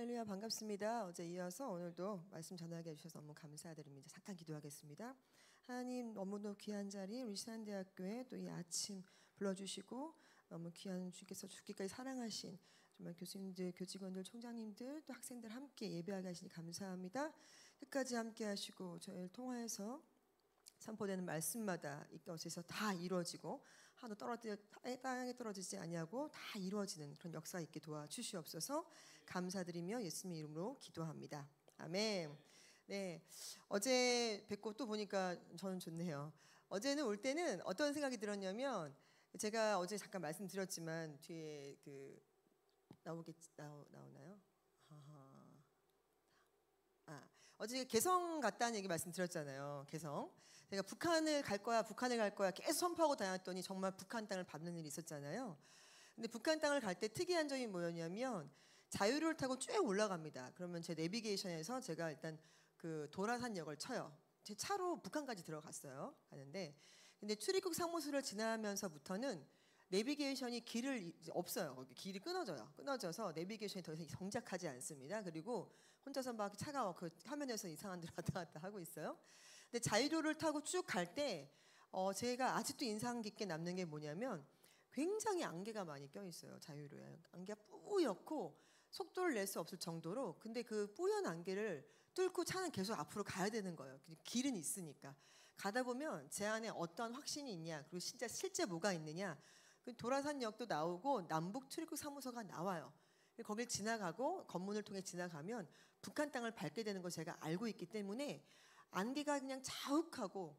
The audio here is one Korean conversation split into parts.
할렐루야, 반갑습니다. 어제 이어서 오늘도 말씀 전하게 해주셔서 너무 감사드립니다. 잠깐 기도하겠습니다. 하나님, 너무도 귀한 자리 우리 신한대학교에 또 이 아침 불러주시고 너무 귀한 주께서 죽기까지 사랑하신 정말 교수님들, 교직원들, 총장님들 또 학생들 함께 예배하게 하시니 감사합니다. 끝까지 함께 하시고 저희를 통하여서 선포되는 말씀마다 이것에서 다 이루어지고 하나도 땅에 떨어지지 아니하고 다 이루어지는 그런 역사 있게 도와주시옵소서. 감사드리며 예수님 이름으로 기도합니다. 아멘. 네, 어제 뵙고 또 보니까 저는 좋네요. 어제는 올 때는 어떤 생각이 들었냐면 제가 어제 잠깐 말씀드렸지만 뒤에 나오나요? 어제 개성 갔다는 얘기 말씀드렸잖아요. 개성. 제가 북한을 갈 거야 계속 선포하고 다녔더니 정말 북한 땅을 밟는 일이 있었잖아요. 근데 북한 땅을 갈 때 특이한 점이 뭐였냐면 자유로를 타고 쭉 올라갑니다. 그러면 제 내비게이션에서 제가 일단 그 도라산역을 쳐요. 제 차로 북한까지 들어갔어요. 가는데 근데 출입국 사무소를 지나면서부터는 내비게이션이 길을 없어요. 거기 길이 끊어져서 내비게이션이 더 이상 정작하지 않습니다. 그리고 혼자서 막 차가 그 화면에서 이상한 데로 왔다 갔다 하고 있어요. 근데 자유로를 타고 쭉 갈 때 제가 아직도 인상 깊게 남는 게 뭐냐면 굉장히 안개가 많이 껴 있어요. 자유로에 안개가 뿌옇고 속도를 낼 수 없을 정도로. 근데 그 뿌연 안개를 뚫고 차는 계속 앞으로 가야 되는 거예요. 길은 있으니까. 가다 보면 제 안에 어떤 확신이 있냐, 그리고 진짜 실제 뭐가 있느냐. 그 도라산역도 나오고 남북 출입국 사무소가 나와요. 거길 지나가고 검문을 통해 지나가면 북한 땅을 밟게 되는 걸 제가 알고 있기 때문에 안개가 그냥 자욱하고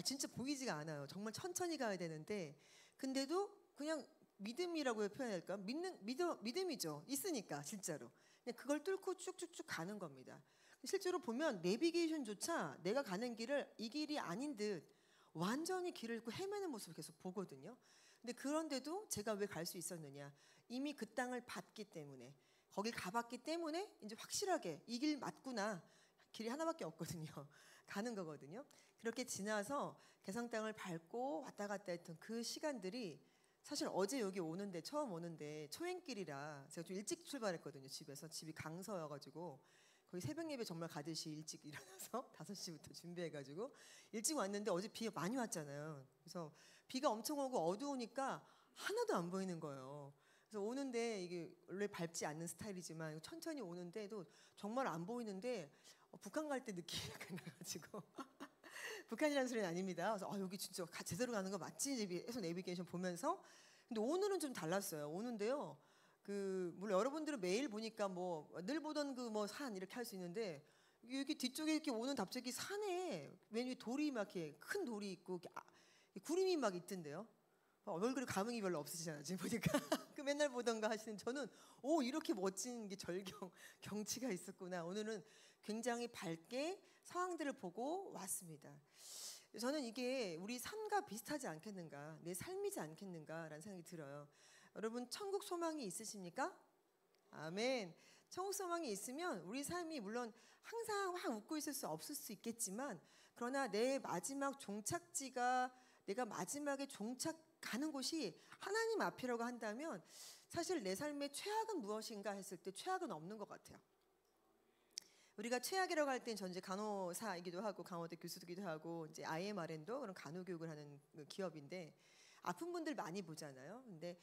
진짜 보이지가 않아요. 정말 천천히 가야 되는데 근데도 그냥 믿음이라고 표현할까? 믿음이죠. 있으니까 진짜로. 그걸 뚫고 쭉쭉쭉 가는 겁니다. 실제로 보면 내비게이션조차 내가 가는 길을 이 길이 아닌 듯 완전히 길을 잃고 헤매는 모습을 계속 보거든요. 근데 그런데도 제가 왜 갈 수 있었느냐? 이미 그 땅을 봤기 때문에, 거길 가봤기 때문에 이제 확실하게 이 길 맞구나. 길이 하나밖에 없거든요. 가는 거거든요. 그렇게 지나서 개성 땅을 밟고 왔다 갔다 했던 그 시간들이 사실 어제 여기 오는데 처음 오는데 초행길이라 제가 좀 일찍 출발했거든요. 집이 강서여가지고 거의 새벽 예배 정말 가듯이 일찍 일어나서 5시부터 준비해가지고 일찍 왔는데 어제 비가 많이 왔잖아요. 그래서 비가 엄청 오고 어두우니까 하나도 안 보이는 거예요. 그래서 오는데 이게 원래 밟지 않는 스타일이지만 천천히 오는데도 정말 안 보이는데 북한 갈 때 느낌이 약간 나가지고 북한이라는 소리는 아닙니다. 그래서 여기 진짜 제대로 가는 거 맞지? 해서 내비게이션 보면서. 근데 오늘은 좀 달랐어요. 오는데요. 물론 여러분들은 매일 보니까 뭐 늘 보던 그 뭐 산 이렇게 할 수 있는데 여기 뒤쪽에 이렇게 오는 갑자기 산에 맨 위에 돌이 막 이렇게 큰 돌이 있고 구름이 막 있던데요. 얼굴에 감흥이 별로 없으시잖아요. 지금 보니까 그 맨날 보던 거 하시는 저는 이렇게 멋진 게 경치가 있었구나. 오늘은 굉장히 밝게 상황들을 보고 왔습니다. 저는 이게 우리 삶과 비슷하지 않겠는가, 내 삶이지 않겠는가라는 생각이 들어요. 여러분 천국 소망이 있으십니까? 아멘. 천국 소망이 있으면 우리 삶이 물론 항상 확 웃고 있을 수 없을 수 있겠지만 그러나 내 마지막 종착지가 내가 마지막에 가는 곳이 하나님 앞이라고 한다면 사실 내 삶의 최악은 무엇인가 했을 때 최악은 없는 것 같아요. 우리가 최악이라고 할 땐 전 이제 간호사이기도 하고 강호대 교수이기도 하고 이제 IMRN도 그런 간호 교육을 하는 기업인데 아픈 분들 많이 보잖아요. 근데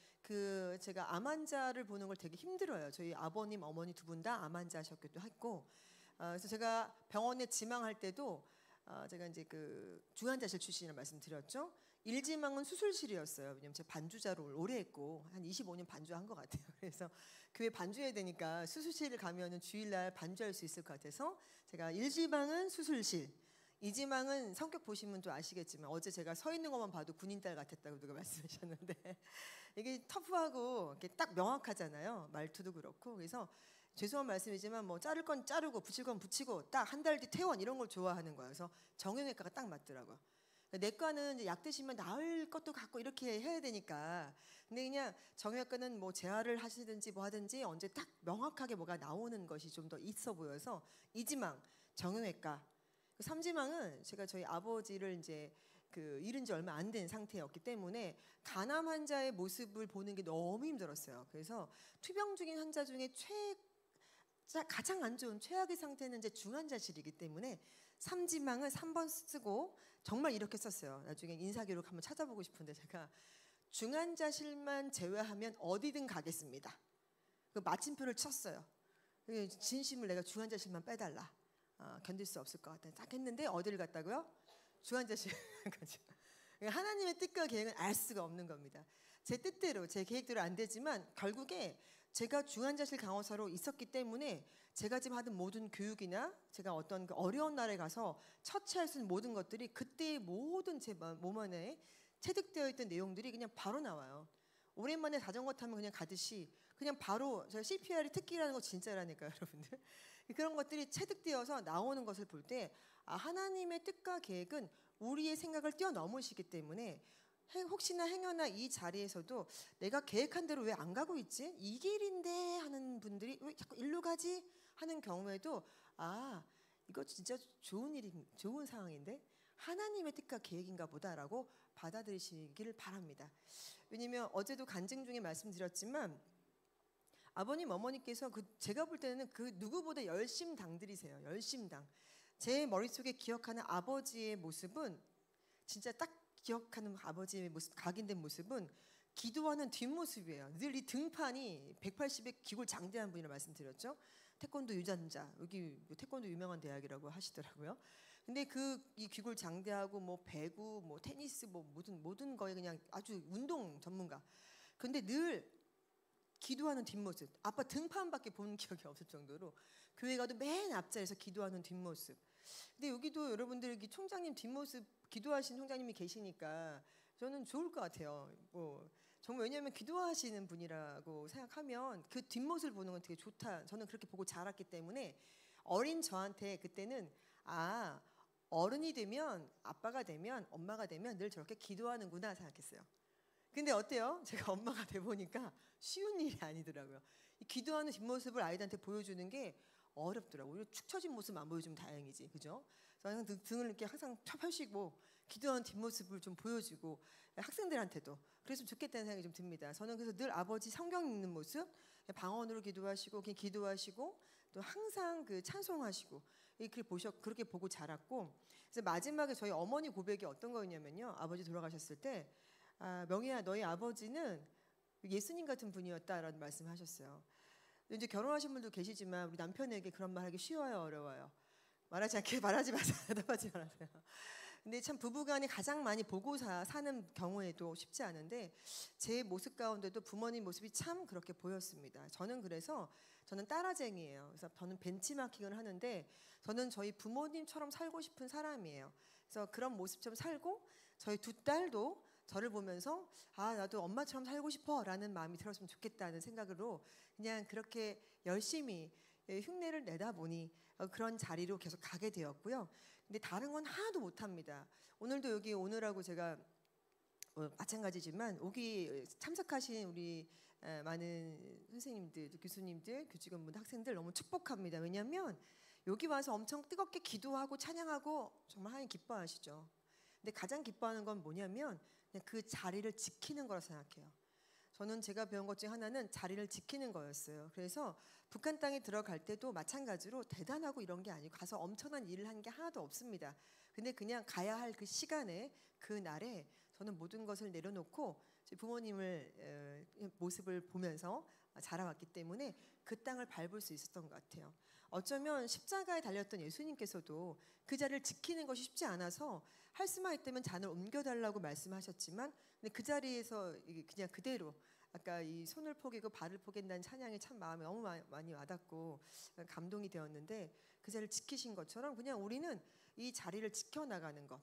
제가 암 환자를 보는 걸 되게 힘들어요. 저희 아버님, 어머니 두 분 다 암 환자셨기도 했고, 그래서 제가 병원에 지망할 때도 제가 이제 중환자실 출신이라는 말씀드렸죠. 1지망은 수술실이었어요. 왜냐면 제가 반주자로 오래 했고 한 25년 반주한 것 같아요. 그래서 교회 반주해야 되니까 수술실을 가면은 주일날 반주할 수 있을 것 같아서 제가 1지망은 수술실, 2지망은 성격 보시면 좀 아시겠지만 어제 제가 서 있는 것만 봐도 군인딸 같았다고 누가 말씀하셨는데 이게 터프하고 이렇게 딱 명확하잖아요. 말투도 그렇고. 그래서 죄송한 말씀이지만 뭐 자를 건 자르고 붙일 건 붙이고 딱 한 달 뒤 퇴원 이런 걸 좋아하는 거예요. 그래서 정형외과가 딱 맞더라고요. 내과는 이제 약 드시면 나을 것도 같고 이렇게 해야 되니까. 근데 그냥 정형외과는 뭐 재활을 하시든지 뭐 하든지 언제 딱 명확하게 뭐가 나오는 것이 좀 더 있어 보여서 2지망 정형외과. 3지망은 제가 저희 아버지를 이제 잃은 지 얼마 안 된 상태였기 때문에 간암 환자의 모습을 보는 게 너무 힘들었어요. 그래서 투병 중인 환자 중에 가장 안 좋은 최악의 상태는 이제 중환자실이기 때문에 삼지망을 3번 쓰고 정말 이렇게 썼어요. 나중에 인사기록 한번 찾아보고 싶은데 제가 중환자실만 제외하면 어디든 가겠습니다. 그 마침표를 쳤어요. 진심을 내가 중환자실만 빼달라. 견딜 수 없을 것 같다. 딱 했는데 어디를 갔다고요? 중환자실 가죠. 하나님의 뜻과 계획은 알 수가 없는 겁니다. 제 뜻대로 제 계획대로 안 되지만 결국에 제가 중환자실 간호사로 있었기 때문에 제가 지금 하던 모든 교육이나 제가 어떤 그 어려운 날에 가서 처치할 수 있는 모든 것들이 그때의 모든 제 몸 안에 체득되어 있던 내용들이 그냥 바로 나와요. 오랜만에 자전거 타면 그냥 가듯이 그냥 바로 제가 CPR이 특기라는 거 진짜라니까요, 여러분들. 그런 것들이 체득되어서 나오는 것을 볼 때 하나님의 뜻과 계획은 우리의 생각을 뛰어넘으시기 때문에 혹시나 행여나 이 자리에서도 내가 계획한 대로 왜 안 가고 있지? 이 길인데 하는 분들이 왜 자꾸 일로 가지? 하는 경우에도 이거 진짜 좋은 상황인데 하나님의 뜻과 계획인가 보다라고 받아들이시기를 바랍니다. 왜냐면 어제도 간증 중에 말씀드렸지만 아버님 어머니께서 제가 볼 때는 그 누구보다 열심당들이세요. 열심당. 제 머릿속에 기억하는 아버지의 모습은 진짜 딱 기억하는 아버지의 모습, 각인된 모습은 기도하는 뒷모습이에요. 늘 이 등판이 180의 기골 장대한 분이라 말씀드렸죠. 태권도 유전자, 여기 태권도 유명한 대학이라고 하시더라고요. 근데 이 귀골 장대하고 뭐 배구, 뭐 테니스, 뭐 모든 거에 그냥 아주 운동 전문가. 근데 늘 기도하는 뒷모습. 아빠 등판밖에 본 기억이 없을 정도로 교회 가도 맨 앞자리에서 기도하는 뒷모습. 근데 여기도 여러분들 여기 총장님 뒷모습 기도하신 총장님이 계시니까 저는 좋을 것 같아요. 정말 왜냐하면 기도하시는 분이라고 생각하면 그 뒷모습을 보는 건 되게 좋다. 저는 그렇게 보고 자랐기 때문에 어린 저한테 그때는 어른이 되면 아빠가 되면 엄마가 되면 늘 저렇게 기도하는구나 생각했어요. 근데 어때요? 제가 엄마가 돼 보니까 쉬운 일이 아니더라고요. 이 기도하는 뒷모습을 아이들한테 보여주는 게 어렵더라고요. 축 처진 모습 안 보여주면 다행이지, 그죠? 저는 등을 이렇게 항상 펴시고 기도하는 뒷모습을 좀 보여주고 학생들한테도 그랬으면 좋겠다는 생각이 좀 듭니다. 저는 그래서 늘 아버지 성경 읽는 모습, 방언으로 기도하시고 그냥 기도하시고 또 항상 그 찬송하시고 그렇게 보고 자랐고, 그래서 마지막에 저희 어머니 고백이 어떤 거였냐면요. 아버지 돌아가셨을 때 명희야, 너희 아버지는 예수님 같은 분이었다라는 말씀하셨어요. 이제 결혼하신 분도 계시지만 우리 남편에게 그런 말 하기 쉬워요, 어려워요? 말하지 마세요. 대답하지 마세요. 근데 참 부부간에 가장 많이 보고 사는 경우에도 쉽지 않은데 제 모습 가운데도 부모님 모습이 참 그렇게 보였습니다. 저는 따라쟁이에요. 그래서 저는 벤치마킹을 하는데 저는 저희 부모님처럼 살고 싶은 사람이에요. 그래서 그런 모습처럼 살고 저희 두 딸도 저를 보면서 나도 엄마처럼 살고 싶어라는 마음이 들었으면 좋겠다는 생각으로 그냥 그렇게 열심히 흉내를 내다 보니 그런 자리로 계속 가게 되었고요. 근데 다른 건 하나도 못합니다. 오늘도 여기 오느라고 제가 마찬가지지만 여기 참석하신 우리 많은 선생님들, 교수님들, 교직원분들, 학생들 너무 축복합니다. 왜냐하면 여기 와서 엄청 뜨겁게 기도하고 찬양하고 정말 하나님 기뻐하시죠. 근데 가장 기뻐하는 건 뭐냐면 그냥 그 자리를 지키는 거라 생각해요. 저는 제가 배운 것 중에 하나는 자리를 지키는 거였어요. 그래서 북한 땅에 들어갈 때도 마찬가지로 대단하고 이런 게 아니고 가서 엄청난 일을 한 게 하나도 없습니다. 근데 그냥 가야 할 그 시간에 그 날에 저는 모든 것을 내려놓고 부모님을 모습을 보면서 자라왔기 때문에 그 땅을 밟을 수 있었던 것 같아요. 어쩌면 십자가에 달렸던 예수님께서도 그 자리를 지키는 것이 쉽지 않아서 할 수만 있다면 잔을 옮겨달라고 말씀하셨지만 근데 그 자리에서 그냥 그대로 아까 이 손을 포개고 발을 포갠다는 찬양이 참 마음에 너무 많이 와닿고 감동이 되었는데 그 자리를 지키신 것처럼 그냥 우리는 이 자리를 지켜나가는 것,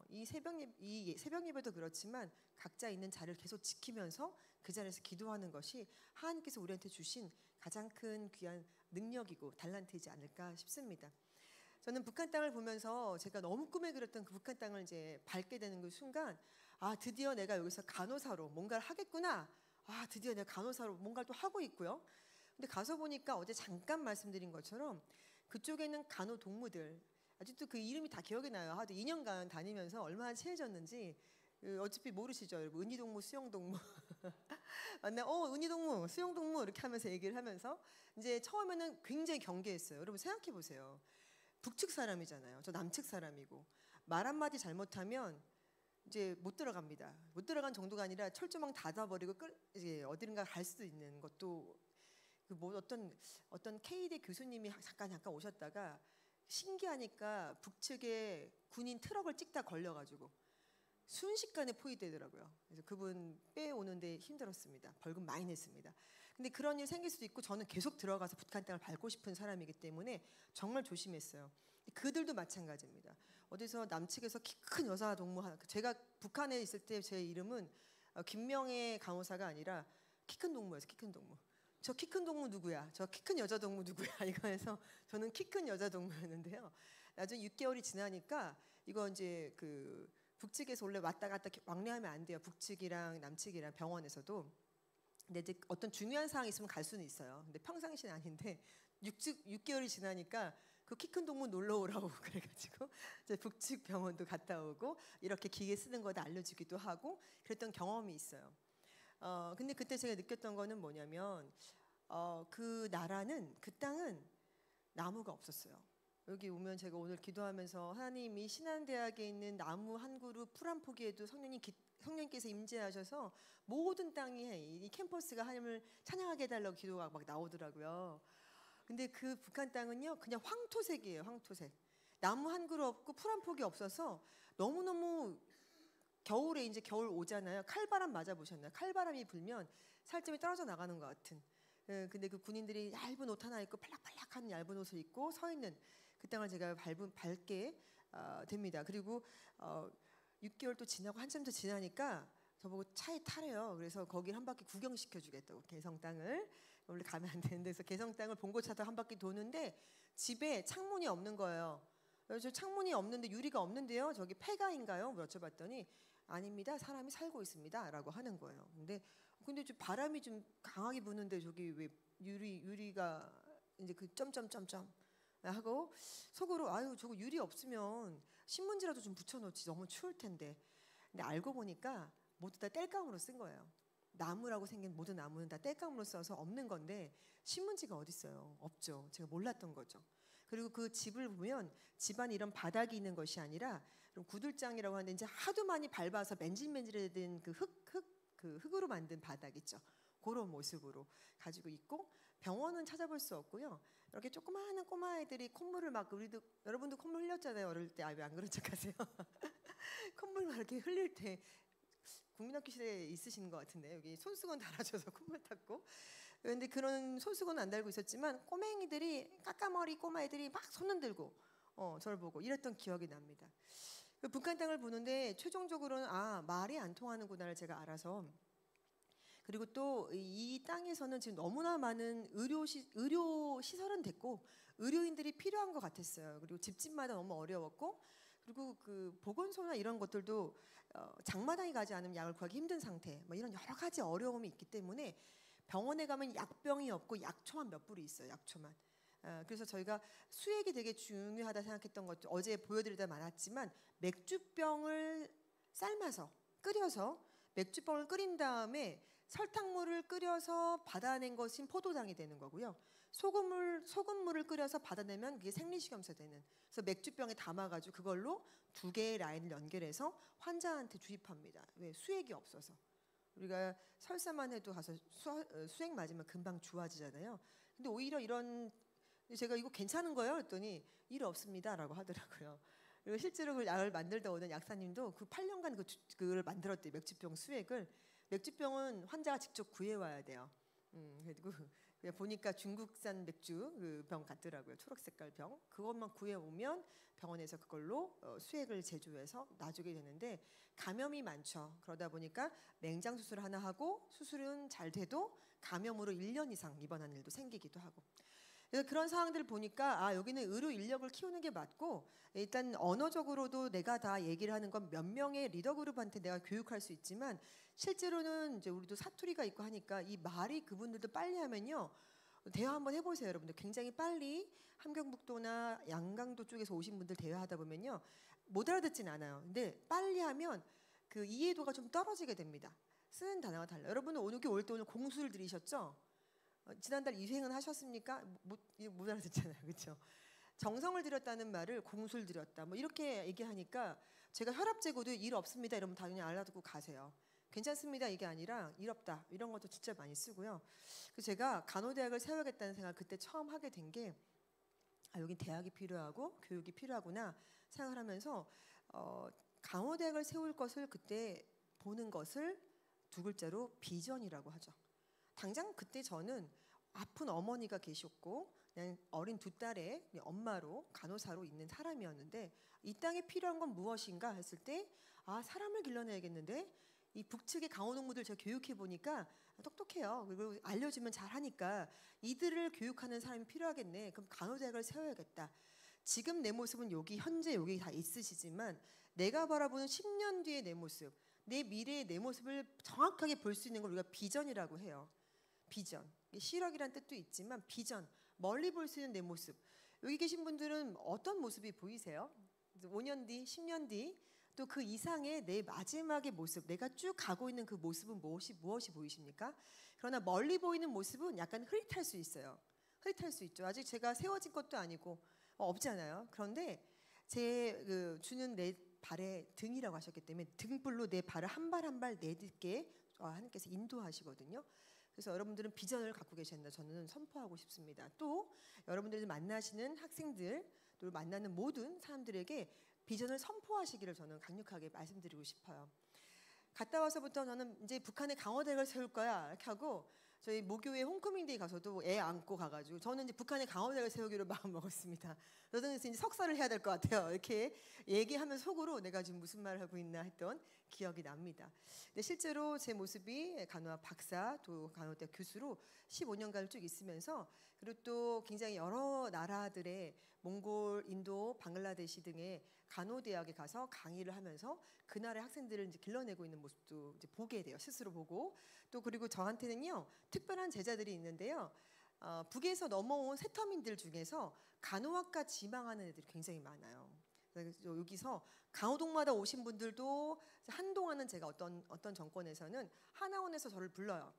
이 새벽 예배도 그렇지만 각자 있는 자리를 계속 지키면서 그 자리에서 기도하는 것이 하나님께서 우리한테 주신 가장 큰 귀한 능력이고 달란트이지 않을까 싶습니다. 저는 북한 땅을 보면서 제가 너무 꿈에 그렸던 그 북한 땅을 이제 밟게 되는 그 순간 드디어 내가 여기서 간호사로 뭔가를 하겠구나. 드디어 내가 간호사로 뭔가를 또 하고 있고요. 근데 가서 보니까 어제 잠깐 말씀드린 것처럼 그쪽에는 간호동무들 아직도 그 이름이 다 기억이 나요. 하도 2년간 다니면서 얼마나 친해졌는지 어차피 모르시죠, 여러분. 은희동무, 수영동무 만나 은희동무, 수영동무 이렇게 하면서 얘기를 하면서 이제 처음에는 굉장히 경계했어요. 여러분 생각해 보세요. 북측 사람이잖아요. 저 남측 사람이고 말 한마디 잘못하면 이제 못 들어갑니다. 못 들어간 정도가 아니라 철조망 닫아버리고 이제 어디론가 갈 수도 있는 것도 그 뭐 어떤 K대 교수님이 잠깐 오셨다가 신기하니까 북측에 군인 트럭을 찍다 걸려가지고 순식간에 포위되더라고요. 그래서 그분 빼오는데 힘들었습니다. 벌금 많이 냈습니다. 근데 그런 일 생길 수도 있고 저는 계속 들어가서 북한 땅을 밟고 싶은 사람이기 때문에 정말 조심했어요. 그들도 마찬가지입니다. 어디서 남측에서 키 큰 여자 동무 하나, 제가 북한에 있을 때 제 이름은 김명애 간호사가 아니라 키 큰 동무였어요. 키 큰 동무. 저 키 큰 동무 누구야? 저 키 큰 여자 동무 누구야? 이거 해서 저는 키 큰 여자 동무였는데요. 나중에 6개월이 지나니까 이거 이제 그 북측에서 원래 왔다 갔다 왕래하면 안 돼요. 북측이랑 남측이랑 병원에서도. 근데 이제 어떤 중요한 사항이 있으면 갈 수는 있어요. 근데 평상시는 아닌데 6개월이 지나니까 그 키 큰 동무 놀러 오라고 그래가지고 이제 북측 병원도 갔다 오고 이렇게 기계 쓰는 거다 알려주기도 하고 그랬던 경험이 있어요. 근데 그때 제가 느꼈던 거는 뭐냐면 그 나라는 그 땅은 나무가 없었어요. 여기 오면 제가 오늘 기도하면서 하나님이 신한대학에 있는 나무 한 그루 풀 한 포기에도 성령께서 임재하셔서 모든 땅이 이 캠퍼스가 하나님을 찬양하게 해달라고 기도가 막 나오더라고요. 근데 그 북한 땅은요 그냥 황토색이에요. 황토색. 나무 한 그루 없고 풀 한 포기 없어서 너무너무 겨울에 이제 겨울 오잖아요. 칼바람 맞아 보셨나요? 칼바람이 불면 살점이 떨어져 나가는 것 같은. 근데 그 군인들이 얇은 옷 하나 입고 팔락팔락한 얇은 옷을 입고 서 있는 그 땅을 제가 밟게 됩니다. 그리고 6개월 또 지나고 한참 더 지나니까 저보고 차에 타래요. 그래서 거길 한 바퀴 구경시켜 주겠다고. 개성 땅을 원래 가면 안 되는데 그래서 개성 땅을 봉고차도 한 바퀴 도는데 집에 창문이 없는 거예요. 그래서 창문이 없는데 유리가 없는데요. 저기 폐가인가요? 뭐 여쭤봤더니 아닙니다. 사람이 살고 있습니다라고 하는 거예요. 근데 좀 바람이 좀 강하게 부는데 저기 왜 유리가 이제 그 점점점점 하고 속으로 아유 저거 유리 없으면 신문지라도 좀 붙여놓지 너무 추울 텐데. 근데 알고 보니까 모두 다 땔감으로 쓴 거예요. 나무라고 생긴 모든 나무는 다 땔감으로 써서 없는 건데 신문지가 어디 있어요? 없죠. 제가 몰랐던 거죠. 그리고 그 집을 보면 집안에 이런 바닥이 있는 것이 아니라 구들장이라고 하는데 이제 하도 많이 밟아서 맨질맨질해진 그 흙으로 만든 바닥 있죠. 그런 모습으로 가지고 있고 병원은 찾아볼 수 없고요. 이렇게 조그마한 꼬마애들이 콧물을 막 여러분도 콧물 흘렸잖아요. 어릴 때. 왜 안 그런 척하세요? 콧물 막 이렇게 흘릴 때 국민학교 시대에 있으신 것 같은데 여기 손수건 달아줘서 콧물 탔고 그런데 그런 손수건은 안 달고 있었지만 꼬맹이들이 까까머리 꼬마애들이 막 손 흔들고 저를 보고 이랬던 기억이 납니다. 북한 땅을 보는데 최종적으로는 말이 안 통하는구나를 제가 알아서 그리고 또 이 땅에서는 지금 너무나 많은 의료 시설은 됐고 의료인들이 필요한 것 같았어요. 그리고 집집마다 너무 어려웠고 그리고 그 보건소나 이런 것들도 장마당에 가지 않으면 약을 구하기 힘든 상태 뭐 이런 여러 가지 어려움이 있기 때문에 병원에 가면 약병이 없고 약초만 몇 불이 있어요. 약초만. 그래서 저희가 수액이 되게 중요하다 생각했던 것도 어제 보여드리다 많았지만 맥주병을 삶아서 끓여서 맥주병을 끓인 다음에 설탕물을 끓여서 받아낸 것이 포도당이 되는 거고요. 소금물을 끓여서 받아내면 그게 생리식염수 되는. 그래서 맥주병에 담아가지고 그걸로 2개의 라인을 연결해서 환자한테 주입합니다. 왜? 수액이 없어서. 우리가 설사만 해도 가서 수액 맞으면 금방 좋아지잖아요. 근데 오히려 이런 제가 이거 괜찮은 거예요? 그랬더니 일 없습니다라고 하더라고요. 그리고 실제로 그 약을 만들다 오는 약사님도 그 8년간 그걸 만들었대요. 맥주병 수액을. 맥주병은 환자가 직접 구해와야 돼요. 그리고 그냥 보니까 중국산 맥주 그 병 같더라고요. 초록 색깔 병. 그것만 구해오면 병원에서 그걸로 수액을 제조해서 놔주게 되는데 감염이 많죠. 그러다 보니까 맹장 수술 하나 하고 수술은 잘 돼도 감염으로 1년 이상 입원하는 일도 생기기도 하고. 그래서 그런 상황들을 보니까 여기는 의료 인력을 키우는 게 맞고 일단 언어적으로도 내가 다 얘기를 하는 건 몇 명의 리더 그룹한테 내가 교육할 수 있지만 실제로는 이제 우리도 사투리가 있고 하니까 이 말이 그분들도 빨리 하면요. 대화 한번 해보세요, 여러분들. 굉장히 빨리 함경북도나 양강도 쪽에서 오신 분들 대화하다 보면요. 못 알아듣진 않아요. 근데 빨리 하면 그 이해도가 좀 떨어지게 됩니다. 쓰는 단어가 달라요. 여러분은 여기 올 때 오늘 공수를 들이셨죠? 지난달 이행은 하셨습니까? 못 알아듣잖아요, 그렇죠? 정성을 들였다는 말을 공수를 들였다. 뭐 이렇게 얘기하니까 제가 혈압 재고도 일 없습니다. 이러면 당연히 알아듣고 가세요. 괜찮습니다. 이게 아니라 일 없다. 이런 것도 진짜 많이 쓰고요. 그래서 제가 간호대학을 세워야겠다는 생각을 그때 처음 하게 된 게 여긴 대학이 필요하고 교육이 필요하구나 생각을 하면서 간호대학을 세울 것을 그때 보는 것을 두 글자로 비전이라고 하죠. 당장 그때 저는 아픈 어머니가 계셨고 그냥 어린 두 딸의 엄마로 간호사로 있는 사람이었는데 이 땅에 필요한 건 무엇인가 했을 때 사람을 길러내야겠는데 이 북측의 강호동무들 제가 교육해 보니까 똑똑해요. 그리고 알려주면 잘하니까 이들을 교육하는 사람이 필요하겠네. 그럼 간호대학을 세워야겠다. 지금 내 모습은 현재 여기 다 있으시지만 내가 바라보는 10년 뒤의 내 모습, 내 미래의 내 모습을 정확하게 볼 수 있는 걸 우리가 비전이라고 해요. 비전. 시력이란 뜻도 있지만 비전. 멀리 볼 수 있는 내 모습. 여기 계신 분들은 어떤 모습이 보이세요? 5년 뒤, 10년 뒤, 또 그 이상의 내 마지막의 모습, 내가 쭉 가고 있는 그 모습은 무엇이 보이십니까? 그러나 멀리 보이는 모습은 약간 흐릿할 수 있어요. 흐릿할 수 있죠. 아직 제가 세워진 것도 아니고 없잖아요. 그런데 제 주는 내 발의 등이라고 하셨기 때문에 등불로 내 발을 한 발 한 발 내딛게 하나님께서 인도하시거든요. 그래서 여러분들은 비전을 갖고 계신다. 저는 선포하고 싶습니다. 또 여러분들이 만나시는 학생들, 또 만나는 모든 사람들에게 비전을 선포하시기를 저는 강력하게 말씀드리고 싶어요. 갔다 와서부터 저는 이제 북한의 강호대학을 세울 거야 이렇게 하고 저희 모교회 홈커밍데이 가서도 애 안고 가가지고 저는 이제 북한의 강호대학을 세우기로 마음 먹었습니다. 저는 이제 석사를 해야 될 것 같아요. 이렇게 얘기하면 속으로 내가 지금 무슨 말을 하고 있나 했던 기억이 납니다. 근데 실제로 제 모습이 간호학 박사 또 간호대학 교수로 15년간 쭉 있으면서 그리고 또 굉장히 여러 나라들의 몽골, 인도, 방글라데시 등의 간호대학에 가서 강의를 하면서 그 나라의 학생들을 이제 길러내고 있는 모습도 이제 보게 돼요. 스스로 보고 또 그리고 저한테는요 특별한 제자들이 있는데요. 북에서 넘어온 세터민들 중에서 간호학과 지망하는 애들이 굉장히 많아요. 그래서 여기서 강호동마다 오신 분들도 한동안은 제가 어떤 정권에서는 하나원에서 저를 불러요.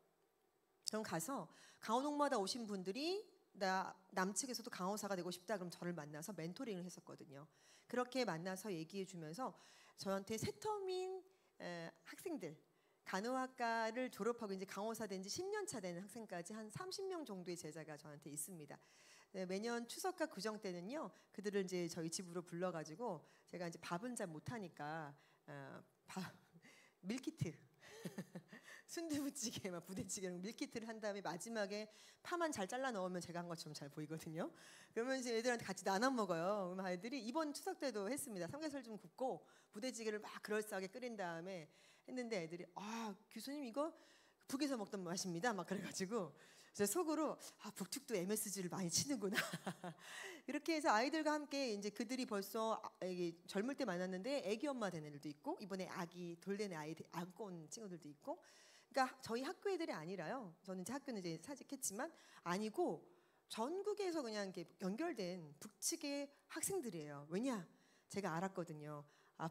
그럼 가서 강호동마다 오신 분들이 나 남측에서도 강호사가 되고 싶다 그럼 저를 만나서 멘토링을 했었거든요. 그렇게 만나서 얘기해 주면서 저한테 세터민 학생들 간호학과를 졸업하고 이제 강호사 된 지 10년 차 되는 학생까지 한 30명 정도의 제자가 저한테 있습니다. 매년 추석과 구정 때는요 그들을 이제 저희 집으로 불러가지고 제가 이제 밥은 잘 못하니까 밀키트 순두부찌개, 부대찌개랑 밀키트를 한 다음에 마지막에 파만 잘 잘라 넣으면 제가 한 것처럼 잘 보이거든요. 그러면 이제 애들한테 같이 나눠 먹어요. 그럼 아이들이 이번 추석 때도 했습니다. 삼겹살 좀 굽고 부대찌개를 막 그럴싸하게 끓인 다음에 했는데 애들이 교수님 이거 북에서 먹던 맛입니다. 막 그래가지고 제 속으로 북측도 MSG를 많이 치는구나. 이렇게 해서 아이들과 함께 이제 그들이 벌써 젊을 때 만났는데 아기 엄마 된 애들도 있고 이번에 아기 돌된 아이 안고 온 친구들도 있고. 그러니까 저희 학교 애들이 아니라요. 저는 이제 학교는 이제 사직했지만 아니고 전국에서 그냥 이렇게 연결된 북측의 학생들이에요. 왜냐? 제가 알았거든요.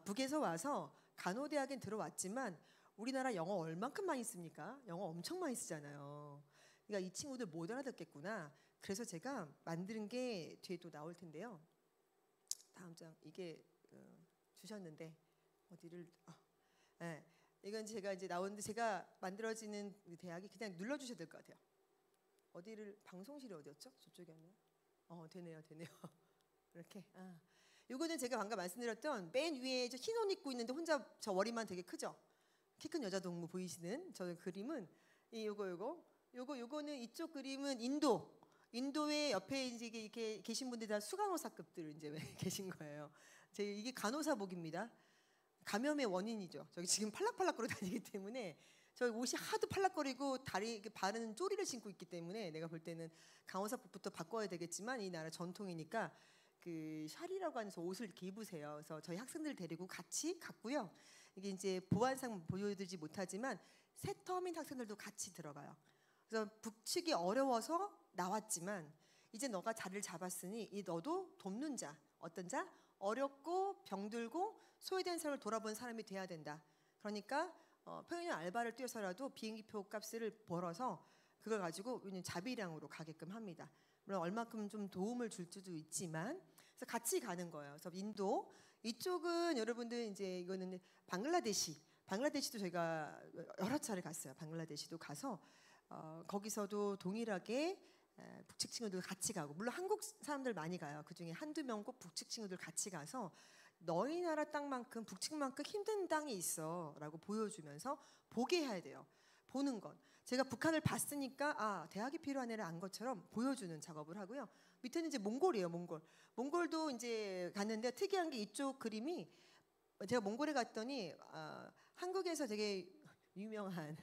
북에서 와서 간호대학에 들어왔지만 우리나라 영어 얼만큼 많이 씁니까? 영어 엄청 많이 쓰잖아요. 그러니까 이 친구들 못 알아듣겠구나. 그래서 제가 만드는 게 뒤에 또 나올 텐데요. 다음 장 이게 주셨는데 어디를? 네. 이건 제가 이제 나오는데 제가 만들어지는 대학이 그냥 눌러주셔야 될 것 같아요. 어디를 방송실이 어디였죠? 저쪽이었나요? 되네요. 이렇게. 이거는 제가 방금 말씀드렸던 맨 위에 흰 옷 입고 있는데 혼자 저 머리만 되게 크죠? 키 큰 여자 동무 보이시는 저 그림은 요거는 이쪽 그림은 인도의 옆에 이렇게 계신 분들이 다 수간호사급들 이제 계신 거예요. 이게 간호사복입니다. 감염의 원인이죠. 저기 지금 팔락팔락거려 다니기 때문에 저 옷이 하도 팔락거리고 발은 쪼리를 신고 있기 때문에 내가 볼 때는 간호사복부터 바꿔야 되겠지만 이 나라 전통이니까 그 샤리라고 하는 옷을 이렇게 입으세요. 그래서 저희 학생들 데리고 같이 갔고요. 이게 이제 보안상 보여드리지 못하지만 세터민 학생들도 같이 들어가요. 그래서 북측이 어려워서 나왔지만 이제 너가 자리를 잡았으니 너도 돕는 자, 어떤 자? 어렵고 병들고 소외된 사람을 돌아보는 사람이 돼야 된다. 그러니까 평일에 알바를 뛰어서라도 비행기표 값을 벌어서 그걸 가지고 자비량으로 가게끔 합니다. 물론 얼마큼 좀 도움을 줄 수도 있지만 그래서 같이 가는 거예요. 그래서 인도 이쪽은 여러분들 이제 이거는 방글라데시도 저희가 여러 차례 갔어요. 방글라데시도 가서 거기서도 동일하게 북측 친구들 같이 가고 물론 한국 사람들 많이 가요. 그중에 한두 명 꼭 북측 친구들 같이 가서 너희 나라 땅만큼 북측만큼 힘든 땅이 있어라고 보여주면서 보게 해야 돼요. 보는 것. 제가 북한을 봤으니까 대학이 필요한 애를 안 것처럼 보여주는 작업을 하고요. 밑에는 이제 몽골이에요. 몽골도 이제 갔는데 특이한 게 이쪽 그림이 제가 몽골에 갔더니 한국에서 되게 유명한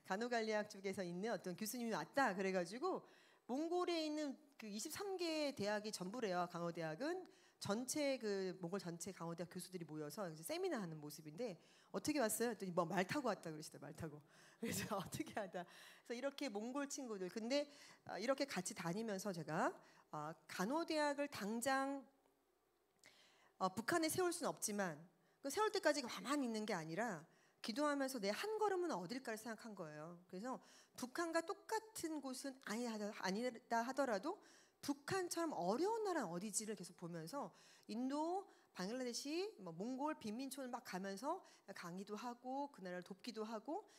간호관리학 쪽에서 있는 어떤 교수님이 왔다 그래가지고 몽골에 있는 그 23개 대학이 전부래요. 강호대학은 전체 그 몽골 전체 강호대학 교수들이 모여서 이제 세미나 하는 모습인데 어떻게 왔어요? 했더니 뭐 말 타고 왔다 그러시더라고요. 말 타고. 그래서 어떻게 하다. 그래서 이렇게 몽골 친구들 근데 이렇게 같이 다니면서 제가 간호대학을 당장 북한에 세울 수는 없지만 그 세울 때까지 가만히 있는 게 아니라 기도하면서 내 한 걸음은 어딜까를 생각한 거예요. 그래서 북한과 똑같은 곳은 아니다 하더라도 북한처럼 어려운 나라는 어디지를 계속 보면서 인도, 방글라데시, 몽골 빈민촌을 막 가면서 강의도 하고 그 나라를 돕기도 하고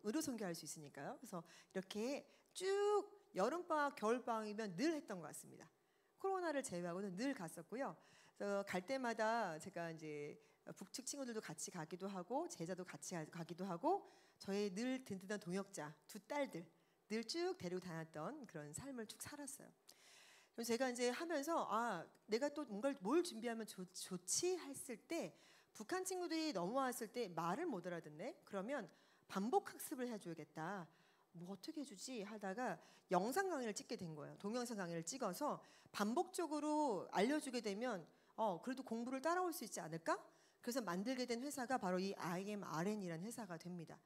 의료 선교할 수 있으니까요. 그래서 이렇게 쭉 여름방학, 겨울방학이면 늘 했던 것 같습니다. 코로나를 제외하고는 늘 갔었고요. 그래서 갈 때마다 제가 이제 북측 친구들도 같이 가기도 하고 제자도 같이 가기도 하고 저의 늘 든든한 동역자 두 딸들 늘 쭉 데리고 다녔던 그런 삶을 쭉 살았어요. 그럼 제가 이제 하면서 내가 또 뭘 준비하면 좋지 했을 때 북한 친구들이 넘어왔을 때 말을 못 알아듣네. 그러면 반복 학습을 해줘야겠다. 뭐 어떻게 해주지 하다가 영상 강의를 찍게 된 거예요. 동영상 강의를 찍어서 반복적으로 알려주게 되면 그래도 공부를 따라올 수 있지 않을까? 그래서 만들게 된 회사가 바로 이 IMRN이라는 회사가 됩니다.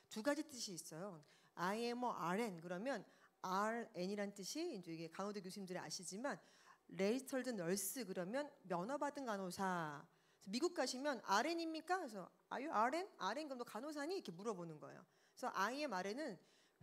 두 가지 뜻이 있어요. IMRN 그러면 RN이란 뜻이 이제 이게 간호대 교수님들이 아시지만 레지스터드 널스 그러면 면허받은 간호사. 미국 가시면 RN입니까? 그래서 Are you RN? RN 그럼 너 간호사니? 이렇게 물어보는 거예요. 그래서 IMRN은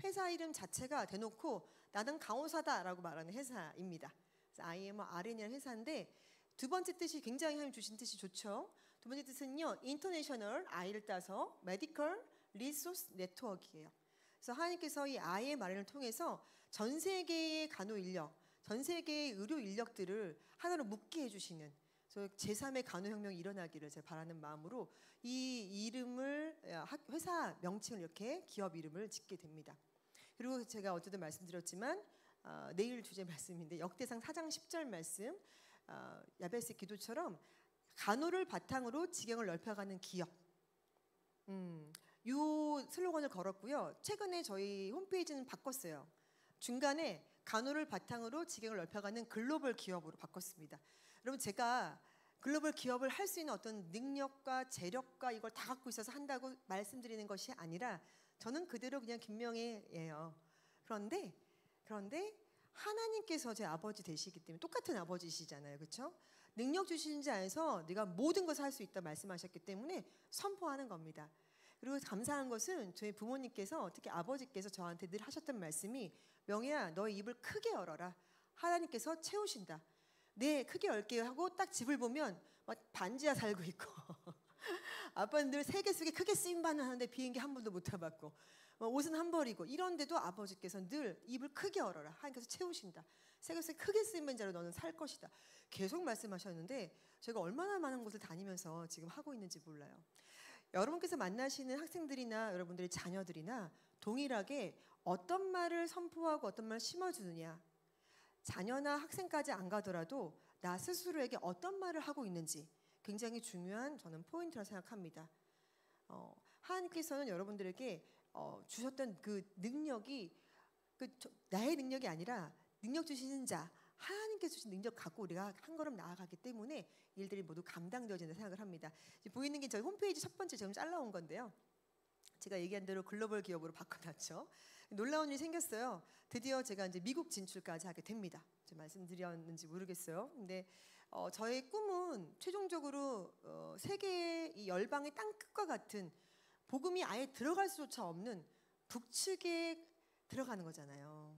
회사 이름 자체가 대놓고 나는 간호사다라고 말하는 회사입니다. 그래서 IMRN이라는 회사인데 두 번째 뜻이 굉장히 하나님 주신 뜻이 좋죠. 두 번째 뜻은요. 인터내셔널 I를 따서 메디컬 리소스 네트워크예요. 그래서 하나님께서 이 IMRN을 통해서 전 세계의 간호 인력, 전 세계의 의료 인력들을 하나로 묶게 해주시는 그래서 제3의 간호혁명이 일어나기를 제가 바라는 마음으로 이 이름을 회사 명칭을 이렇게 기업 이름을 짓게 됩니다. 그리고 제가 어제도 말씀드렸지만 내일 주제 말씀인데 역대상 4장 10절 말씀 야베스 기도처럼 간호를 바탕으로 지경을 넓혀가는 기업 이 슬로건을 걸었고요. 최근에 저희 홈페이지는 바꿨어요. 중간에 간호를 바탕으로 지경을 넓혀가는 글로벌 기업으로 바꿨습니다. 여러분 제가 글로벌 기업을 할 수 있는 어떤 능력과 재력과 이걸 다 갖고 있어서 한다고 말씀드리는 것이 아니라 저는 그대로 그냥 김명희예요. 그런데 하나님께서 제 아버지 되시기 때문에 똑같은 아버지시잖아요. 그렇죠? 능력 주시는 자 안에서 네가 모든 것을 할 수 있다 말씀하셨기 때문에 선포하는 겁니다. 그리고 감사한 것은 저희 부모님께서 특히 아버지께서 저한테 늘 하셨던 말씀이 명희야 너의 입을 크게 열어라. 하나님께서 채우신다. 네 크게 열게 하고 딱 집을 보면 막 반지하 살고 있고 아빠는 늘 세계 속에 크게 쓰임받는 하는데 비행기 한 번도 못 타봤고 옷은 한 벌이고 이런데도 아버지께서 늘 입을 크게 열어라. 하나님께서 채우신다. 세계 속에 크게 쓰임받는 자로 너는 살 것이다. 계속 말씀하셨는데 제가 얼마나 많은 곳을 다니면서 지금 하고 있는지 몰라요. 여러분께서 만나시는 학생들이나 여러분들의 자녀들이나 동일하게 어떤 말을 선포하고 어떤 말을 심어주느냐 자녀나 학생까지 안 가더라도 나 스스로에게 어떤 말을 하고 있는지 굉장히 중요한 저는 포인트라 생각합니다. 하나님께서는 여러분들에게 주셨던 그 능력이 나의 능력이 아니라 능력 주시는 자 하나님께서 주신 능력 갖고 우리가 한 걸음 나아가기 때문에 일들이 모두 감당되어진다 생각을 합니다. 보이는 게 저희 홈페이지 첫 번째 지금 잘라온 건데요. 제가 얘기한 대로 글로벌 기업으로 바꿔놨죠. 놀라운 일이 생겼어요. 드디어 제가 이제 미국 진출까지 하게 됩니다. 제가 말씀드렸는지 모르겠어요. 근데 저의 꿈은 최종적으로 세계의 이 열방의 땅 끝과 같은 복음이 아예 들어갈 수조차 없는 북측에 들어가는 거잖아요.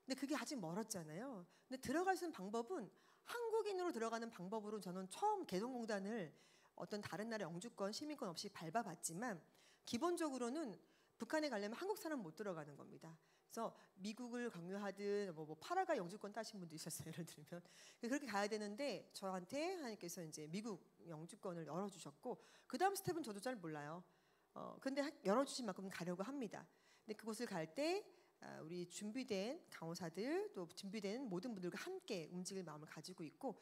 근데 그게 아직 멀었잖아요. 근데 들어갈 수 있는 방법은 한국인으로 들어가는 방법으로 저는 처음 개성공단을 어떤 다른 나라 영주권, 시민권 없이 밟아봤지만 기본적으로는 북한에 가려면 한국 사람 못 들어가는 겁니다. 그래서 미국을 강요하든 뭐 파라가 영주권 따신 분도 있었어요. 예를 들면 그렇게 가야 되는데 저한테 하나님께서 이제 미국 영주권을 열어주셨고 그 다음 스텝은 저도 잘 몰라요. 근데 열어주신 만큼 가려고 합니다. 근데 그곳을 갈 때 우리 준비된 강호사들 또 준비된 모든 분들과 함께 움직일 마음을 가지고 있고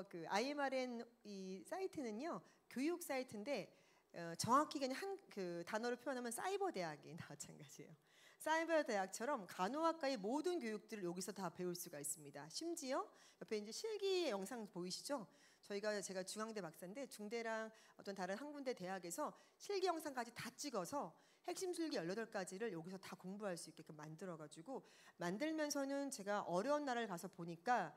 그 IMRN 이 사이트는요 교육 사이트인데 정확히 그냥 그 단어로 표현하면 사이버 대학이나 마찬가지예요. 사이버 대학처럼 간호학과의 모든 교육들을 여기서 다 배울 수가 있습니다. 심지어 옆에 이제 실기 영상 보이시죠? 제가 중앙대 박사인데 중대랑 어떤 다른 한 군데 대학에서 실기 영상까지 다 찍어서 핵심 실기 18가지를 여기서 다 공부할 수 있게끔 만들어가지고 만들면서는 제가 어려운 나라를 가서 보니까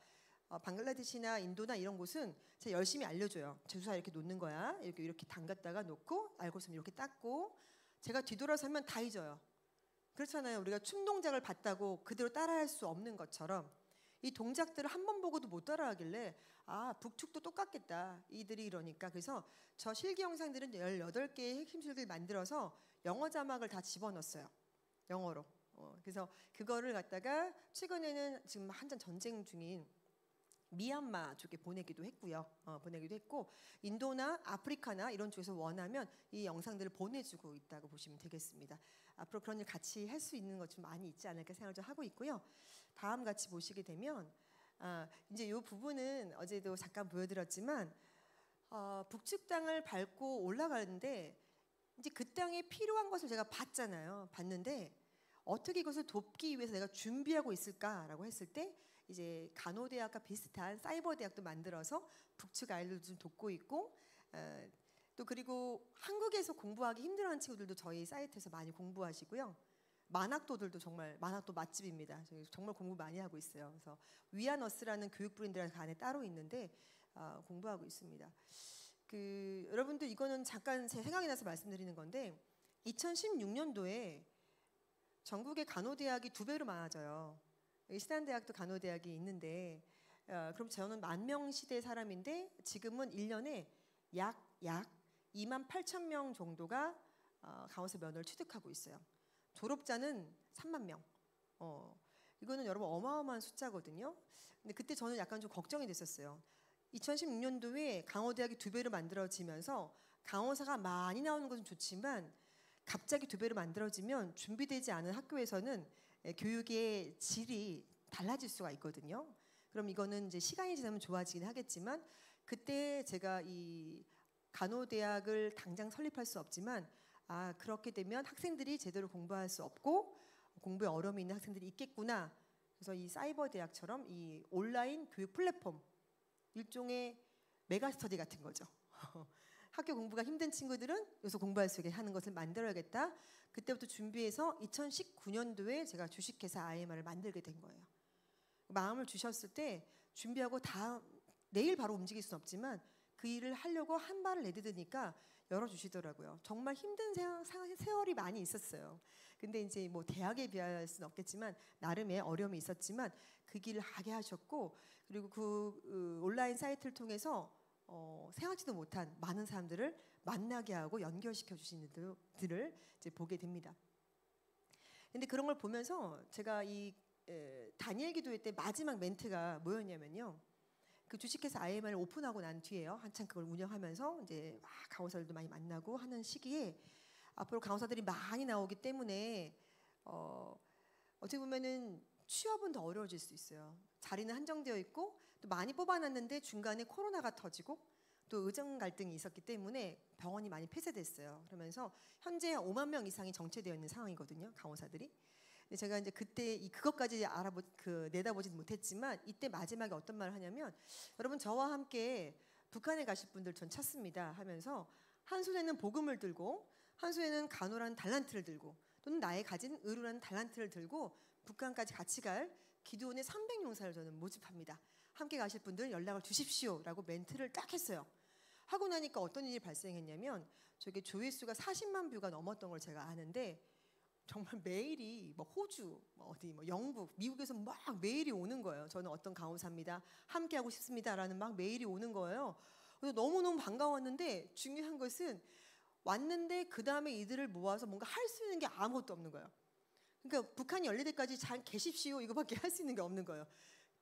방글라데시나 인도나 이런 곳은 제가 열심히 알려줘요. 주사 이렇게 놓는 거야. 이렇게 담갔다가 놓고 알고 있으면 이렇게 닦고 제가 뒤돌아서면 다 잊어요. 그렇잖아요. 우리가 춤 동작을 봤다고 그대로 따라할 수 없는 것처럼 이 동작들을 한 번 보고도 못 따라하길래 북측도 똑같겠다 이들이 이러니까 그래서 저 실기 영상들은 18개의 핵심 실기를 만들어서 영어 자막을 다 집어넣었어요. 영어로. 그래서 그거를 갖다가 최근에는 지금 한참 전쟁 중인 미얀마 쪽에 보내기도 했고요. 보내기도 했고 인도나 아프리카나 이런 쪽에서 원하면 이 영상들을 보내주고 있다고 보시면 되겠습니다. 앞으로 그런 일 같이 할 수 있는 것 좀 많이 있지 않을까 생각을 좀 하고 있고요. 다음 같이 보시게 되면 이제 이 부분은 어제도 잠깐 보여드렸지만 북측 땅을 밟고 올라가는데 이제 그 땅에 필요한 것을 제가 봤는데 어떻게 이것을 돕기 위해서 내가 준비하고 있을까라고 했을 때 이제 간호대학과 비슷한 사이버 대학도 만들어서 북측 아이들도 좀 돕고 있고 또 그리고 한국에서 공부하기 힘들어하는 친구들도 저희 사이트에서 많이 공부하시고요. 만학도들도 정말 만학도 맛집입니다. 저희 정말 공부 많이 하고 있어요. 그래서 위아너스라는 교육 브랜드가 안에 따로 있는데 공부하고 있습니다. 여러분들 이거는 잠깐 제 생각이 나서 말씀드리는 건데 2016년도에 전국의 간호대학이 2배로 많아져요. 신한대학도 간호대학이 있는데 그럼 저는 10,000명 시대 사람인데 지금은 1년에 약 28,000명 정도가 간호사 면허를 취득하고 있어요. 졸업자는 30,000명. 이거는 여러분 어마어마한 숫자거든요. 근데 그때 저는 약간 좀 걱정이 됐었어요. 2016년도에 강호대학이 2배로 만들어지면서 강호사가 많이 나오는 것은 좋지만 갑자기 2배로 만들어지면 준비되지 않은 학교에서는 교육의 질이 달라질 수가 있거든요. 그럼 이거는 이제 시간이 지나면 좋아지긴 하겠지만 그때 제가 이 간호대학을 당장 설립할 수 없지만 그렇게 되면 학생들이 제대로 공부할 수 없고 공부에 어려움이 있는 학생들이 있겠구나. 그래서 이 사이버 대학처럼 이 온라인 교육 플랫폼 일종의 메가스터디 같은 거죠. 학교 공부가 힘든 친구들은 여기서 공부할 수 있게 하는 것을 만들어야겠다. 그때부터 준비해서 2019년도에 제가 주식회사 IMR을 만들게 된 거예요. 마음을 주셨을 때 준비하고 내일 바로 움직일 수는 없지만 그 일을 하려고 한 발을 내딛으니까 열어주시더라고요. 정말 힘든 세월이 많이 있었어요. 근데 이제 뭐 대학에 비할 수는 없겠지만 나름의 어려움이 있었지만 그 길을 하게 하셨고 그리고 그 온라인 사이트를 통해서 생각지도 못한 많은 사람들을 만나게 하고 연결시켜 주시는 들을 이제 보게 됩니다. 근데 그런 걸 보면서 제가 이 다니엘 기도회 때 마지막 멘트가 뭐였냐면요. 그 주식회사 IMR을 오픈하고 난 뒤에요. 한참 그걸 운영하면서 이제 막 강호사들도 많이 만나고 하는 시기에 앞으로 강호사들이 많이 나오기 때문에 어떻게 보면은 취업은 더 어려워질 수 있어요. 자리는 한정되어 있고 또 많이 뽑아놨는데 중간에 코로나가 터지고 또 의정 갈등이 있었기 때문에 병원이 많이 폐쇄됐어요. 그러면서 현재 5만 명 이상이 정체되어 있는 상황이거든요. 강호사들이. 근데 제가 이제 그때 그것까지 내다보지는 못했지만 이때 마지막에 어떤 말을 하냐면 여러분 저와 함께 북한에 가실 분들 전 찾습니다 하면서 한 손에는 복음을 들고 한 손에는 간호라는 달란트를 들고 또는 나의 가진 의료라는 달란트를 들고 북한까지 같이 갈 기도원의 300용사를 저는 모집합니다. 함께 가실 분들 연락을 주십시오라고 멘트를 딱 했어요. 하고 나니까 어떤 일이 발생했냐면 저게 조회수가 40만 뷰가 넘었던 걸 제가 아는데 정말 메일이 뭐 호주, 뭐 어디 뭐 영국, 미국에서 막 메일이 오는 거예요. 저는 어떤 간호사입니다. 함께 하고 싶습니다라는 막 메일이 오는 거예요. 그래서 너무너무 반가웠는데 중요한 것은 왔는데 그 다음에 이들을 모아서 뭔가 할 수 있는 게 아무것도 없는 거예요. 그러니까 북한이 열릴 때까지 잘 계십시오 이거밖에 할 수 있는 게 없는 거예요.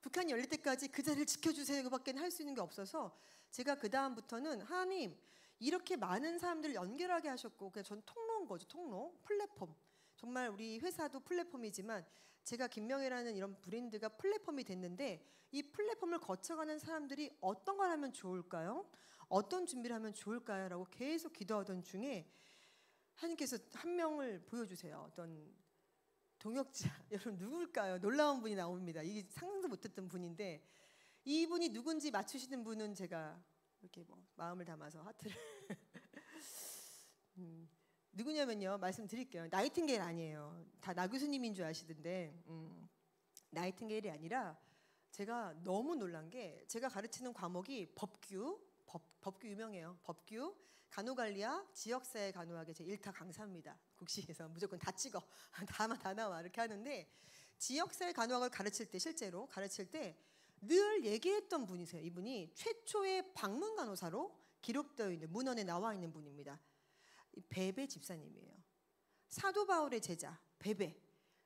북한이 열릴 때까지 그 자리를 지켜주세요 이거밖에 할 수 있는 게 없어서 제가 그 다음부터는 하나님 이렇게 많은 사람들을 연결하게 하셨고 그냥 전 통로인 거죠. 통로, 플랫폼. 정말 우리 회사도 플랫폼이지만 제가 김명애라는 이런 브랜드가 플랫폼이 됐는데 이 플랫폼을 거쳐가는 사람들이 어떤 걸 하면 좋을까요? 어떤 준비를 하면 좋을까요? 라고 계속 기도하던 중에 하나님께서 한 명을 보여주세요. 어떤 동역자. 여러분 누굴까요? 놀라운 분이 나옵니다. 이게 상상도 못했던 분인데 이분이 누군지 맞추시는 분은 제가 이렇게 뭐 마음을 담아서 하트를 누구냐면요. 말씀드릴게요. 나이팅게일 아니에요. 다 나 교수님인 줄 아시던데 나이팅게일이 아니라 제가 너무 놀란 게 제가 가르치는 과목이 법규 유명해요. 법규, 간호관리학, 지역사회 간호학의 제 1타 강사입니다. 국시에서 무조건 다 찍어. 다 나와 이렇게 하는데 지역사회 간호학을 가르칠 때 실제로 가르칠 때 늘 얘기했던 분이세요. 이분이 최초의 방문 간호사로 기록되어 있는 문헌에 나와 있는 분입니다. 베베 집사님이에요. 사도 바울의 제자 베베.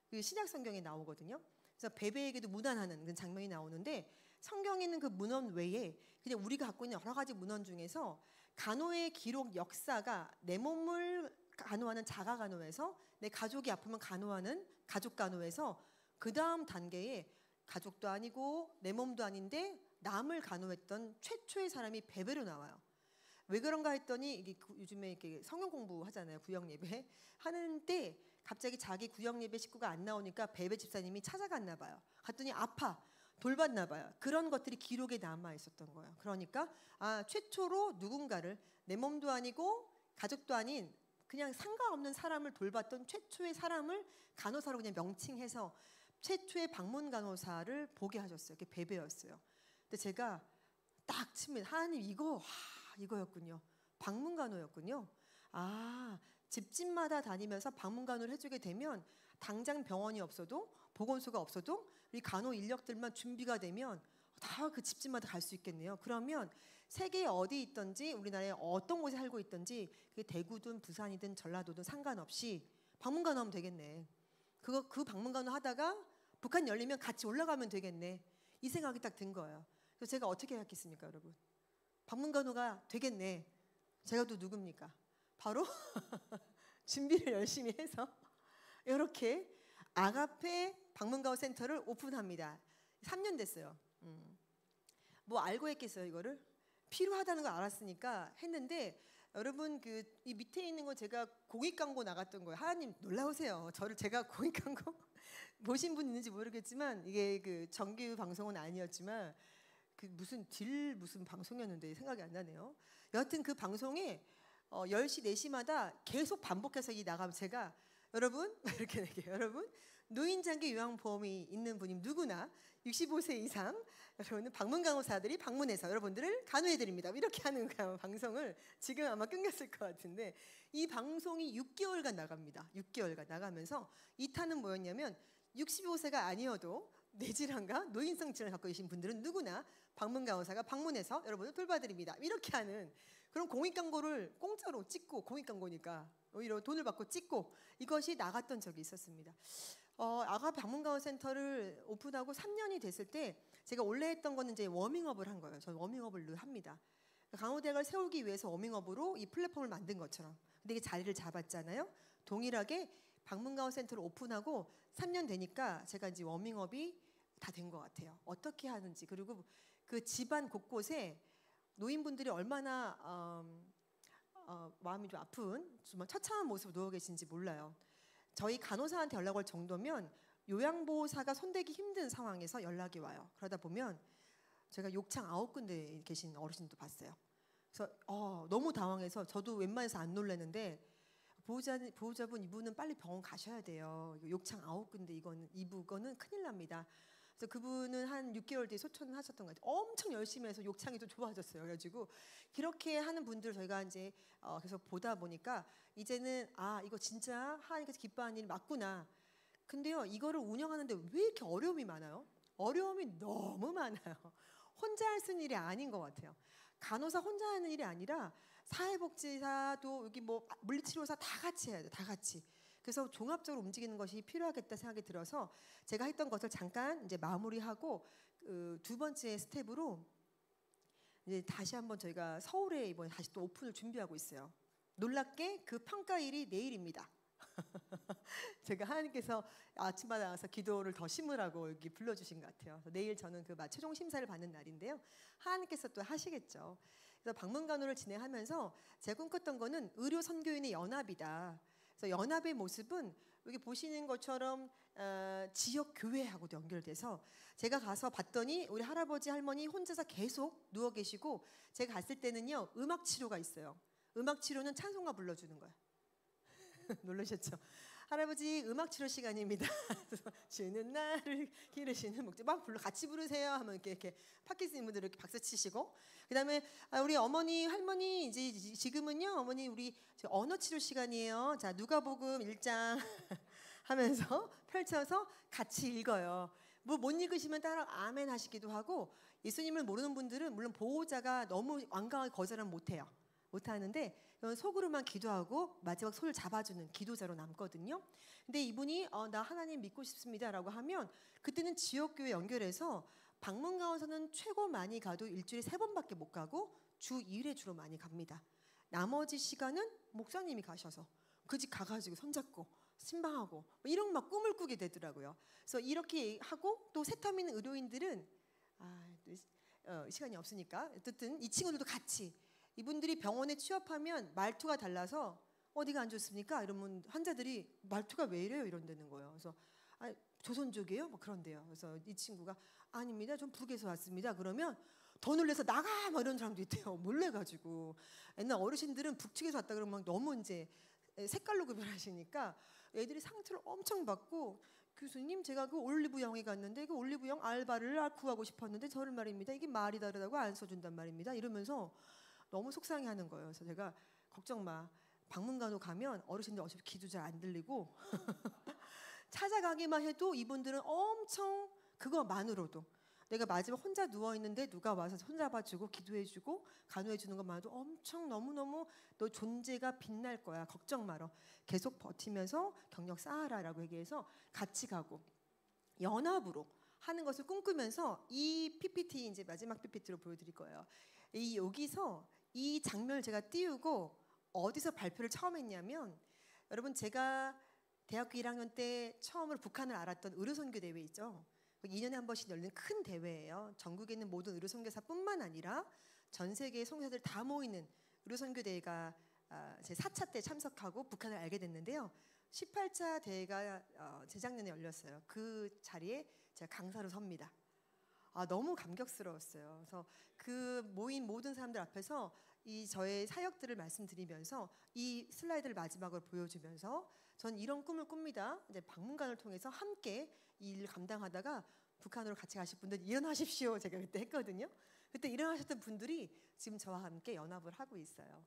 그 신약 성경에 나오거든요. 그래서 베베에게도 문안하는 그 장면이 나오는데 성경에 있는 그 문헌 외에 그냥 우리가 갖고 있는 여러 가지 문헌 중에서 간호의 기록 역사가 내 몸을 간호하는 자가 간호에서 내 가족이 아프면 간호하는 가족 간호에서 그 다음 단계에 가족도 아니고 내 몸도 아닌데 남을 간호했던 최초의 사람이 베베로 나와요. 왜 그런가 했더니 이게 요즘에 이렇게 성경 공부하잖아요. 구역 예배 하는데 갑자기 자기 구역 예배 식구가 안 나오니까 베베 집사님이 찾아갔나 봐요. 갔더니 아파 돌봤나 봐요. 그런 것들이 기록에 남아 있었던 거예요. 그러니까 최초로 누군가를 내 몸도 아니고 가족도 아닌 그냥 상관없는 사람을 돌봤던 최초의 사람을 간호사로 그냥 명칭해서 최초의 방문 간호사를 보게 하셨어요. 그게 베베였어요. 근데 제가 딱 치면 하나님 이거였군요. 방문 간호였군요. 집집마다 다니면서 방문 간호를 해주게 되면 당장 병원이 없어도 보건소가 없어도 이 간호 인력들만 준비가 되면 다 그 집집마다 갈 수 있겠네요. 그러면 세계에 어디 있든지 우리나라에 어떤 곳에 살고 있든지 그게 대구든 부산이든 전라도든 상관없이 방문 간호하면 되겠네. 그 방문 간호 하다가 북한 열리면 같이 올라가면 되겠네. 이 생각이 딱 든 거예요. 그래서 제가 어떻게 했겠습니까, 여러분? 방문 간호가 되겠네. 제가 또 누굽니까? 바로 준비를 열심히 해서 이렇게 아가페 방문간호 센터를 오픈합니다. 3년 됐어요. 뭐 알고 했겠어요, 이거를? 필요하다는 걸 알았으니까 했는데 여러분 이 밑에 있는 거 제가 공익 광고 나갔던 거예요. 하나님 놀라우세요. 제가 공익 광고 보신 분 있는지 모르겠지만 이게 그 정규 방송은 아니었지만 그 무슨 방송이었는데 생각이 안 나네요. 여하튼 그 방송에 10시, 4시마다 계속 반복해서 나가면 제가 여러분 이렇게 얘기해요. 여러분 노인장기 요양보험이 있는 분이 누구나 65세 이상 여러분은 방문 간호사들이 방문해서 여러분들을 간호해드립니다. 이렇게 하는 방송을 지금 아마 끊겼을 것 같은데 이 방송이 6개월간 나갑니다. 6개월간 나가면서 이 탄은 뭐였냐면 65세가 아니어도 뇌질환과 노인성 질환을 갖고 계신 분들은 누구나 방문 간호사가 방문해서 여러분을 돌봐드립니다. 이렇게 하는 그런 공익 광고를 공짜로 찍고 공익 광고니까 오히려 돈을 받고 찍고 이것이 나갔던 적이 있었습니다. 아가 방문간호 센터를 오픈하고 3년이 됐을 때 제가 원래 했던 거는 이제 워밍업을 한 거예요. 저는 워밍업을 늘 합니다. 간호대학을 세우기 위해서 워밍업으로 이 플랫폼을 만든 것처럼. 근데 이게 자리를 잡았잖아요. 동일하게 방문간호 센터를 오픈하고 3년 되니까 제가 이제 워밍업이 다 된 것 같아요. 어떻게 하는지 그리고 그 집안 곳곳에 노인분들이 얼마나 마음이 좀 아픈 정말 처참한 모습으로 누워 계신지 몰라요. 저희 간호사한테 연락 올 정도면 요양보호사가 손대기 힘든 상황에서 연락이 와요. 그러다 보면 제가 욕창 9군데 계신 어르신도 봤어요. 그래서 너무 당황해서 저도 웬만해서 안 놀라는데 보호자분 이분은 빨리 병원 가셔야 돼요. 욕창 9군데 이거는 큰일 납니다. 그래서 그분은 한 6개월 뒤에 소천하셨던 것 같아요. 엄청 열심히 해서 욕창이 좀 좋아졌어요. 그래가지고 그렇게 하는 분들 저희가 이제 계속 보다 보니까 이제는 이거 진짜 하나님께서 기뻐하는 일 맞구나. 근데요, 이거를 운영하는데 왜 이렇게 어려움이 많아요? 어려움이 너무 많아요. 혼자 할 수 있는 일이 아닌 것 같아요. 간호사 혼자 하는 일이 아니라 사회복지사도 여기 뭐 물리치료사 다 같이 해야 돼, 다 같이. 그래서 종합적으로 움직이는 것이 필요하겠다 생각이 들어서 제가 했던 것을 잠깐 이제 마무리하고 두 번째 스텝으로 이제 다시 한번 저희가 서울에 이번에 다시 또 오픈을 준비하고 있어요. 놀랍게 그 평가일이 내일입니다. 제가 하나님께서 아침마다 나와서 기도를 더 심으라고 여기 불러주신 것 같아요. 내일 저는 그 최종 심사를 받는 날인데요. 하나님께서 또 하시겠죠. 그래서 방문간호를 진행하면서 제가 꿈꿨던 거는 의료 선교인의 연합이다. 그래서 연합의 모습은 여기 보시는 것처럼 지역 교회하고도 연결돼서 제가 가서 봤더니 우리 할아버지 할머니 혼자서 계속 누워 계시고 제가 갔을 때는요 음악 치료가 있어요. 음악 치료는 찬송가 불러주는 거예요. 놀라셨죠? 할아버지 음악 치료 시간입니다. 주는 나를 기르시는 목자 막 불러 같이 부르세요 하면 이렇게 파키스님들 이렇게 박수 치시고 그다음에 우리 어머니 할머니 이제 지금은요 어머니 우리 언어 치료 시간이에요. 자 누가복음 1장 하면서 펼쳐서 같이 읽어요. 뭐 못 읽으시면 따라 아멘 하시기도 하고 예수님을 모르는 분들은 물론 보호자가 너무 완강하게 거절하면 못해요. 못하는데 속으로만 기도하고 마지막 손을 잡아주는 기도자로 남거든요. 근데 이분이 나 하나님 믿고 싶습니다라고 하면 그때는 지역교회 연결해서 방문가에서는 최고 많이 가도 일주일에 3번밖에 못 가고 주 2회 주로 많이 갑니다. 나머지 시간은 목사님이 가셔서 그 집 가가지고 손잡고 신방하고 이런 막 꿈을 꾸게 되더라고요. 그래서 이렇게 하고 또 세텀 있는 의료인들은 시간이 없으니까 어쨌든 이 친구들도 같이 이분들이 병원에 취업하면 말투가 달라서 어디가 안 좋습니까? 이러면 환자들이 말투가 왜 이래요? 이런다는 거예요. 그래서 조선족이에요? 뭐 그런데요. 그래서 이 친구가 아닙니다. 좀 북에서 왔습니다. 그러면 더 놀래서 나가! 뭐 이런 사람도 있대요. 몰래가지고. 옛날 어르신들은 북측에서 왔다 그러면 너무 이제 색깔로 구별하시니까 애들이 상처를 엄청 받고 교수님 제가 그 올리브영에 갔는데 그 올리브영 알바를 구하고 싶었는데 저를 말입니다. 이게 말이 다르다고 안 써준단 말입니다. 이러면서 너무 속상해하는 거예요. 그래서 제가 걱정 마. 방문간호 가면 어르신들 어차피 기도 잘 안 들리고 찾아가기만 해도 이분들은 엄청 그거만으로도 내가 마지막 혼자 누워있는데 누가 와서 손잡아주고 기도해주고 간호해주는 것만으로도 엄청 너무너무 너 존재가 빛날 거야. 걱정 말어. 계속 버티면서 경력 쌓아라라고 얘기해서 같이 가고 연합으로 하는 것을 꿈꾸면서 이 PPT 이제 마지막 PPT로 보여드릴 거예요. 여기서 이 장면을 제가 띄우고 어디서 발표를 처음 했냐면 여러분 제가 대학교 1학년 때 처음으로 북한을 알았던 의료선교 대회 있죠. 2년에 한 번씩 열리는 큰 대회예요. 전국에 있는 모든 의료선교사뿐만 아니라 전 세계의 선교사들 다 모이는 의료선교 대회가 제 4차 때 참석하고 북한을 알게 됐는데요. 18차 대회가 재작년에 열렸어요. 그 자리에 제가 강사로 섭니다. 너무 감격스러웠어요. 그래서 그 모인 모든 사람들 앞에서 이 저의 사역들을 말씀드리면서 이 슬라이드를 마지막으로 보여주면서 전 이런 꿈을 꿉니다. 이제 방문관을 통해서 함께 이 일을 감당하다가 북한으로 같이 가실 분들 일어나십시오. 제가 그때 했거든요. 그때 일어나셨던 분들이 지금 저와 함께 연합을 하고 있어요.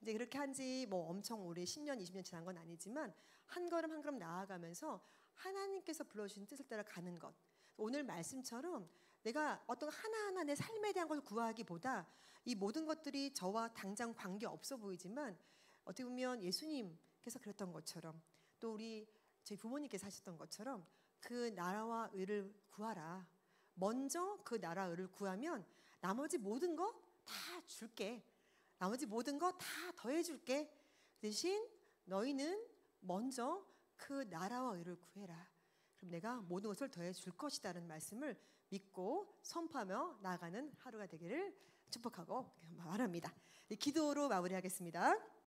이제 그렇게 한지 뭐 엄청 오래 10년, 20년 지난 건 아니지만 한 걸음 한 걸음 나아가면서 하나님께서 불러주신 뜻을 따라 가는 것. 오늘 말씀처럼 내가 어떤 하나하나 내 삶에 대한 것을 구하기보다 이 모든 것들이 저와 당장 관계 없어 보이지만 어떻게 보면 예수님께서 그랬던 것처럼 또 우리 저희 부모님께서 하셨던 것처럼 그 나라와 의를 구하라. 먼저 그 나라 의를 구하면 나머지 모든 거 다 줄게. 나머지 모든 거 다 더해줄게. 대신 너희는 먼저 그 나라와 의를 구해라. 그럼 내가 모든 것을 더해 줄 것이다라는 말씀을 믿고 선포하며 나아가는 하루가 되기를 축복하고 말합니다. 기도로 마무리하겠습니다.